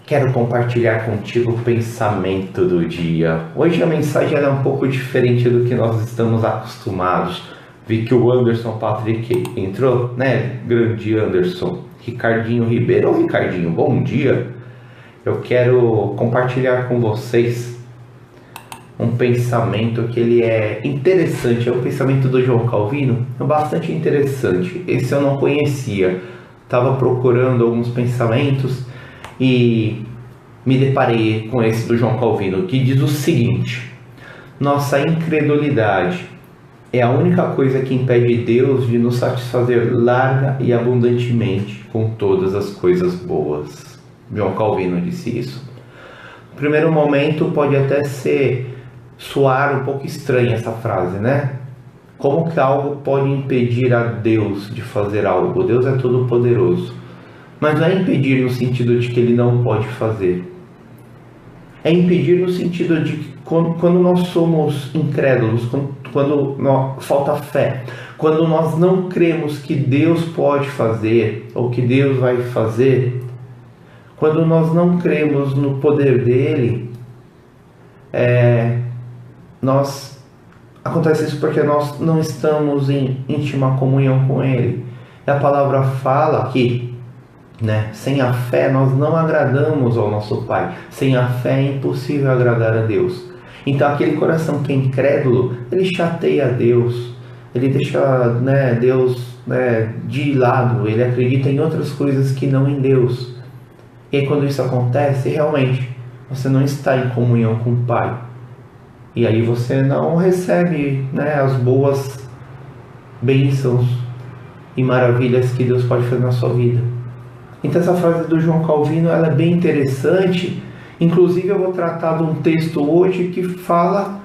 Quero compartilhar contigo o pensamento do dia. Hoje a mensagem é um pouco diferente do que nós estamos acostumados. Vi que o Anderson Patrick entrou, né? Grande Anderson. Ricardinho Ribeiro. Ô Ricardinho, bom dia. Eu quero compartilhar com vocês um pensamento que ele é interessante. É o pensamento do João Calvino. É bastante interessante. Esse eu não conhecia. Estava procurando alguns pensamentos e me deparei com esse do João Calvino, que diz o seguinte: nossa incredulidade é a única coisa que impede Deus de nos satisfazer larga e abundantemente com todas as coisas boas. João Calvino disse isso. No primeiro momento pode até soar um pouco estranha essa frase, né? Como que algo pode impedir a Deus de fazer algo? Deus é todo poderoso. Mas não é impedir no sentido de que ele não pode fazer. É impedir no sentido de que quando nós somos incrédulos, quando falta fé, quando nós não cremos que Deus pode fazer ou que Deus vai fazer, quando nós não cremos no poder dele, acontece isso porque nós não estamos em íntima comunhão com ele. E a palavra fala que sem a fé nós não agradamos ao nosso Pai. Sem a fé é impossível agradar a Deus. Então aquele coração que é incrédulo, ele chateia a Deus, ele deixa Deus de lado, ele acredita em outras coisas que não em Deus. E aí quando isso acontece, realmente você não está em comunhão com o Pai. E aí você não recebe as boas bênçãos e maravilhas que Deus pode fazer na sua vida. Então essa frase do João Calvino ela é bem interessante. Inclusive eu vou tratar de um texto hoje que fala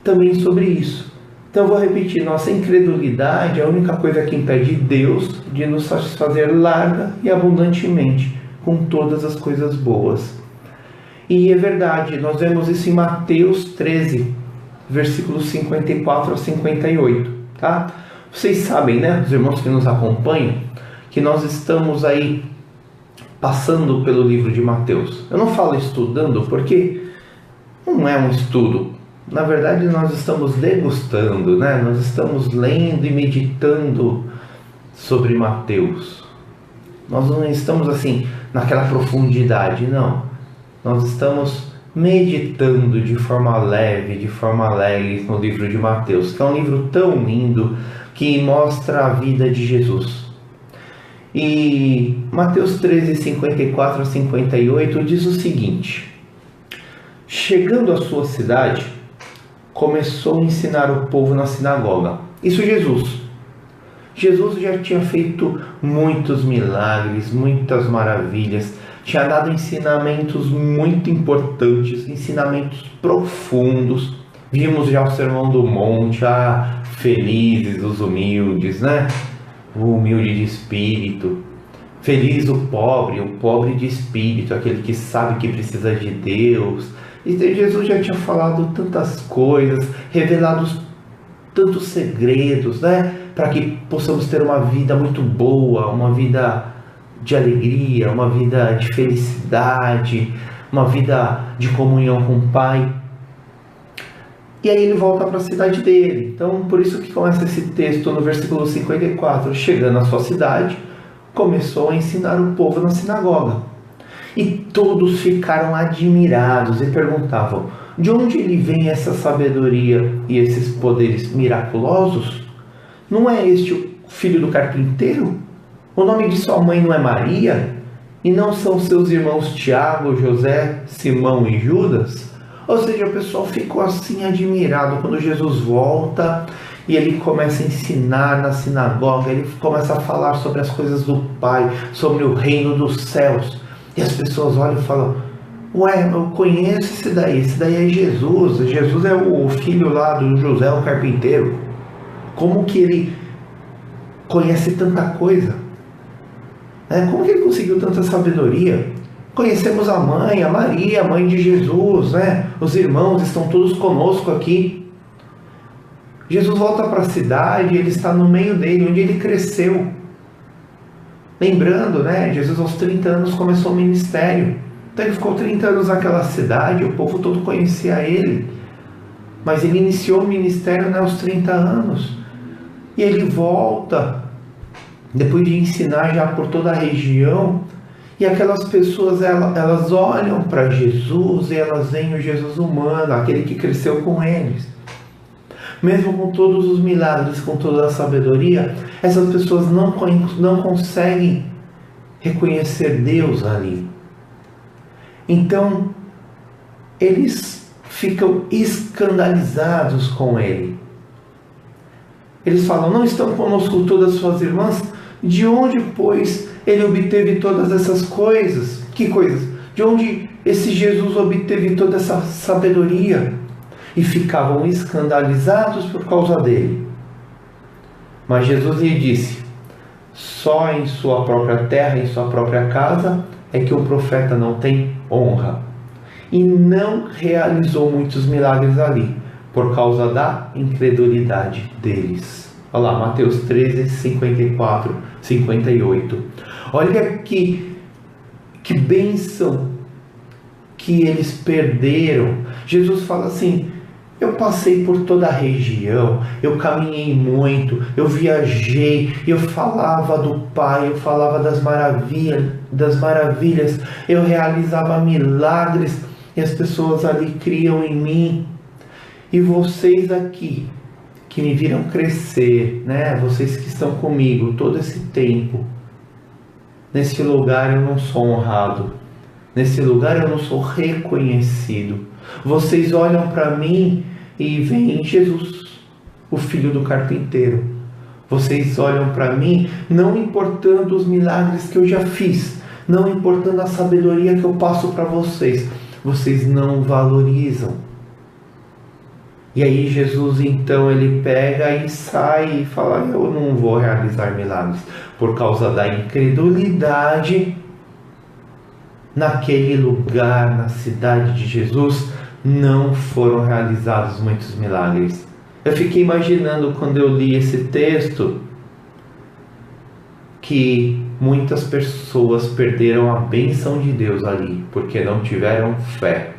também sobre isso. Então eu vou repetir: nossa incredulidade é a única coisa que impede Deus de nos satisfazer larga e abundantemente com todas as coisas boas. E é verdade, nós vemos isso em Mateus 13, versículos 54 a 58, tá? Vocês sabem, os irmãos que nos acompanham, que nós estamos aí passando pelo livro de Mateus. Eu não falo estudando porque não é um estudo. Na verdade, nós estamos degustando, Nós estamos lendo e meditando sobre Mateus. Nós não estamos assim naquela profundidade, não. Nós estamos meditando de forma leve, de forma alegre no livro de Mateus, que é um livro tão lindo que mostra a vida de Jesus. E Mateus 13, 54 a 58 diz o seguinte: chegando à sua cidade, começou a ensinar o povo na sinagoga. Isso Jesus. Jesus já tinha feito muitos milagres, muitas maravilhas, tinha dado ensinamentos muito importantes, ensinamentos profundos. Vimos já o Sermão do Monte, felizes os humildes, O humilde de espírito. Feliz o pobre de espírito, aquele que sabe que precisa de Deus. E Jesus já tinha falado tantas coisas, revelado tantos segredos, para que possamos ter uma vida muito boa, uma vida de alegria, uma vida de felicidade, uma vida de comunhão com o Pai. E aí ele volta para a cidade dele. Então, por isso que começa esse texto no versículo 54. Chegando à sua cidade, começou a ensinar o povo na sinagoga. E todos ficaram admirados e perguntavam: de onde lhe vem essa sabedoria e esses poderes miraculosos? Não é este o filho do carpinteiro? O nome de sua mãe não é Maria? E não são seus irmãos Tiago, José, Simão e Judas? Ou seja, o pessoal ficou assim admirado quando Jesus volta e ele começa a ensinar na sinagoga, ele começa a falar sobre as coisas do Pai, sobre o reino dos céus. E as pessoas olham e falam: ué, eu conheço esse daí é Jesus. Jesus é o filho lá do José, o carpinteiro. Como que ele conhece tanta coisa? Como que ele conseguiu tanta sabedoria? Conhecemos a mãe, a Maria, a mãe de Jesus, Os irmãos estão todos conosco aqui. Jesus volta para a cidade, ele está no meio dele, onde ele cresceu. Lembrando, Jesus aos 30 anos começou o ministério. Então ele ficou 30 anos naquela cidade, o povo todo conhecia ele. Mas ele iniciou o ministério, né, aos 30 anos. E ele volta, depois de ensinar já por toda a região. E aquelas pessoas, elas olham para Jesus e elas veem o Jesus humano, aquele que cresceu com eles. Mesmo com todos os milagres, com toda a sabedoria, essas pessoas não conseguem reconhecer Deus ali. Então, eles ficam escandalizados com ele. Eles falam: não estão conosco todas as suas irmãs? De onde, pois, ele obteve todas essas coisas? Que coisas? De onde esse Jesus obteve toda essa sabedoria? E ficavam escandalizados por causa dele. Mas Jesus lhe disse: só em sua própria terra, em sua própria casa, é que o profeta não tem honra. E não realizou muitos milagres ali, por causa da incredulidade deles. Olha lá, Mateus 13, 54, 58. Olha que bênção que eles perderam. Jesus fala assim: eu passei por toda a região, eu caminhei muito, eu viajei, eu falava do Pai, eu falava das maravilhas, eu realizava milagres e as pessoas ali criam em mim. E vocês aqui, que me viram crescer, né? Vocês que estão comigo todo esse tempo, nesse lugar eu não sou honrado, nesse lugar eu não sou reconhecido. Vocês olham para mim e veem Jesus, o filho do carpinteiro. Vocês olham para mim não importando os milagres que eu já fiz, não importando a sabedoria que eu passo para vocês. Vocês não valorizam. E aí Jesus então ele pega e sai e fala: eu não vou realizar milagres, por causa da incredulidade. Naquele lugar, na cidade de Jesus, não foram realizados muitos milagres. Eu fiquei imaginando, quando eu li esse texto, que muitas pessoas perderam a bênção de Deus ali, porque não tiveram fé,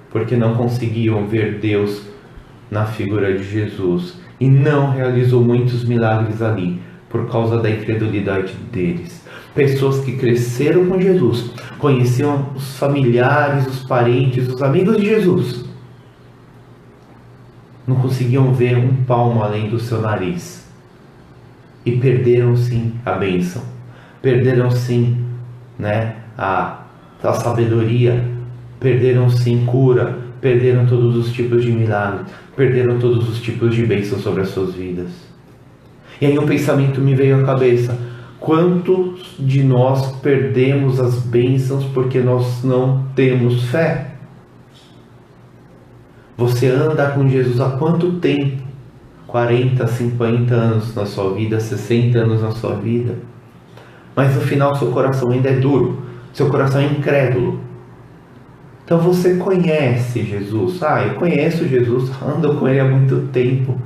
porque não conseguiam ver Deus na figura de Jesus, e não realizou muitos milagres ali, por causa da incredulidade deles. Pessoas que cresceram com Jesus, conheciam os familiares, os parentes, os amigos de Jesus, não conseguiam ver um palmo além do seu nariz. E perderam sim a bênção. Perderam sim, né, a sabedoria. Perderam sim cura. Perderam todos os tipos de milagres. Perderam todos os tipos de bênçãos sobre as suas vidas. E aí um pensamento me veio à cabeça: quantos de nós perdemos as bênçãos porque nós não temos fé? Você anda com Jesus há quanto tempo? 40, 50 anos na sua vida, 60 anos na sua vida. Mas no final seu coração ainda é duro, seu coração é incrédulo. Então você conhece Jesus. Eu conheço Jesus, ando com ele há muito tempo.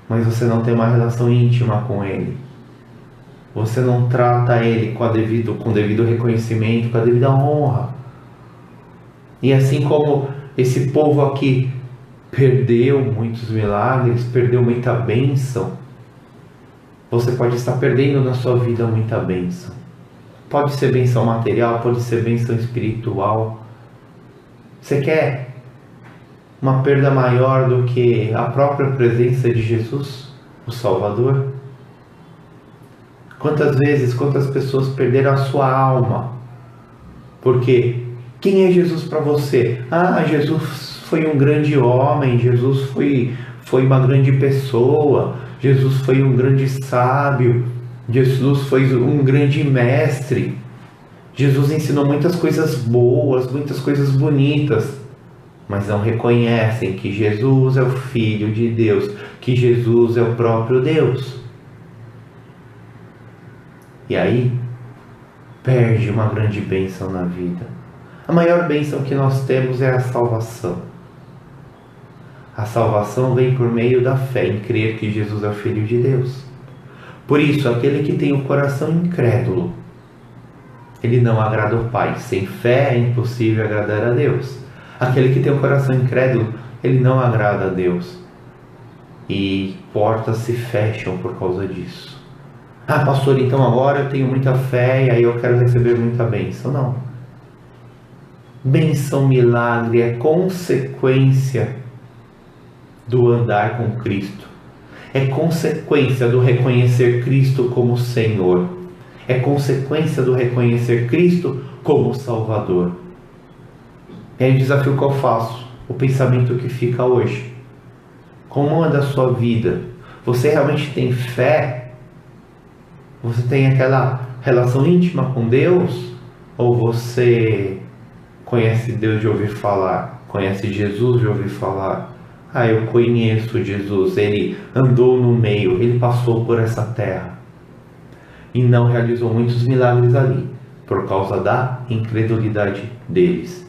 Mas você não tem uma relação íntima com ele. Você não trata ele com devido reconhecimento, com a devida honra. E assim como esse povo aqui perdeu muitos milagres, perdeu muita bênção, você pode estar perdendo na sua vida muita bênção. Pode ser bênção material, pode ser bênção espiritual. Você quer uma perda maior do que a própria presença de Jesus, o Salvador? Quantas vezes, quantas pessoas perderam a sua alma? Porque quem é Jesus para você? Jesus foi um grande homem, Jesus foi uma grande pessoa, Jesus foi um grande sábio, Jesus foi um grande mestre, Jesus ensinou muitas coisas boas, muitas coisas bonitas, mas não reconhecem que Jesus é o Filho de Deus, que Jesus é o próprio Deus. E aí, perde uma grande bênção na vida. A maior bênção que nós temos é a salvação. A salvação vem por meio da fé em crer que Jesus é o Filho de Deus. Por isso, aquele que tem o coração incrédulo, ele não agrada o Pai. Sem fé é impossível agradar a Deus. Aquele que tem um coração incrédulo, ele não agrada a Deus. E portas se fecham por causa disso. Ah, pastor, então agora eu tenho muita fé e aí eu quero receber muita bênção. Não. Bênção, milagre é consequência do andar com Cristo. É consequência do reconhecer Cristo como Senhor. É consequência do reconhecer Cristo como Salvador. É o desafio que eu faço, o pensamento que fica hoje. Como anda a sua vida? Você realmente tem fé? Você tem aquela relação íntima com Deus? Ou você conhece Deus de ouvir falar? Conhece Jesus de ouvir falar? Ah, eu conheço Jesus, ele andou no meio, ele passou por essa terra e não realizou muitos milagres ali, por causa da incredulidade deles.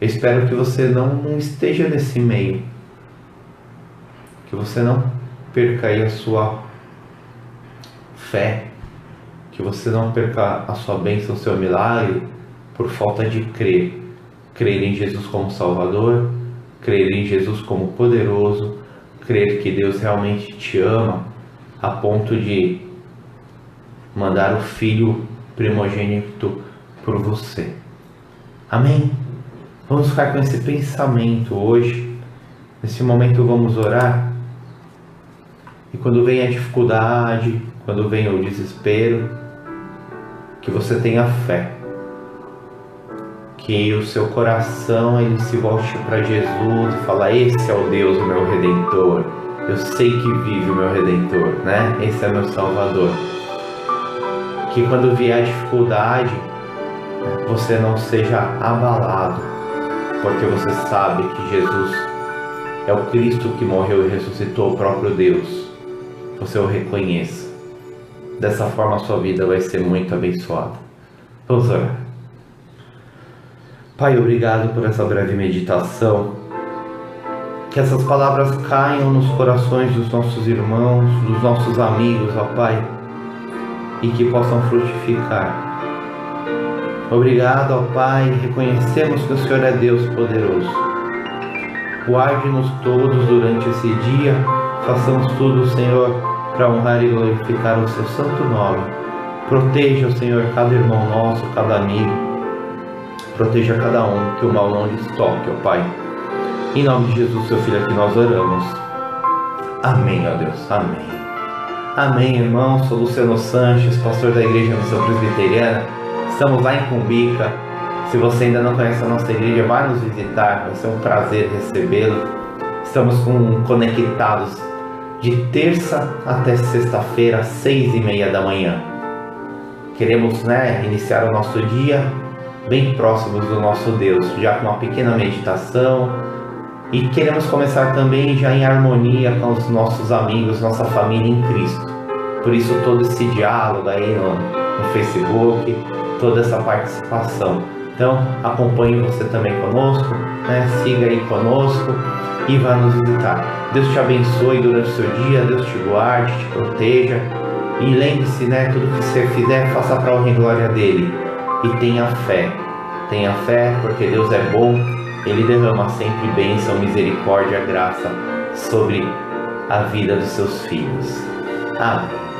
Eu espero que você não esteja nesse meio, que você não perca aí a sua fé, que você não perca a sua bênção, o seu milagre, por falta de crer em Jesus como Salvador, crer em Jesus como poderoso, crer que Deus realmente te ama a ponto de mandar o Filho primogênito por você. Amém? Vamos ficar com esse pensamento hoje. Nesse momento vamos orar. E quando vem a dificuldade, quando vem o desespero, que você tenha fé. Que o seu coração ele se volte para Jesus e fala: esse é o Deus, o meu Redentor. Eu sei que vive o meu Redentor, né? Esse é meu Salvador. Que quando vier a dificuldade, você não seja abalado, porque você sabe que Jesus é o Cristo que morreu e ressuscitou, o próprio Deus. Você o reconheça. Dessa forma a sua vida vai ser muito abençoada. Vamos orar. Pai, obrigado por essa breve meditação. Que essas palavras caiam nos corações dos nossos irmãos, dos nossos amigos, ó Pai, e que possam frutificar. Obrigado, ó Pai, reconhecemos que o Senhor é Deus poderoso. Guarde-nos todos durante esse dia, façamos tudo, Senhor, para honrar e glorificar o seu santo nome. Proteja, Senhor, cada irmão nosso, cada amigo. Proteja cada um, que o mal não lhes toque, ó Pai. Em nome de Jesus, seu Filho, aqui nós oramos. Amém, ó Deus. Amém. Amém, irmão. Sou Luciano Sanches, pastor da Igreja Missão Presbiteriana. Estamos lá em Cumbica. Se você ainda não conhece a nossa igreja, vai nos visitar. Vai ser um prazer recebê-lo. Estamos conectados de terça até sexta-feira, às 6:30 da manhã. Queremos, iniciar o nosso dia bem próximos do nosso Deus, já com uma pequena meditação, e queremos começar também já em harmonia com os nossos amigos, nossa família em Cristo. Por isso todo esse diálogo aí no Facebook, toda essa participação. Então acompanhe você também conosco, siga aí conosco e vá nos visitar. Deus te abençoe durante o seu dia, Deus te guarde, te proteja, e lembre-se, tudo que você fizer, faça para a honra e glória dele. E tenha fé porque Deus é bom, Ele derrama sempre bênção, misericórdia, graça sobre a vida dos seus filhos. Amém.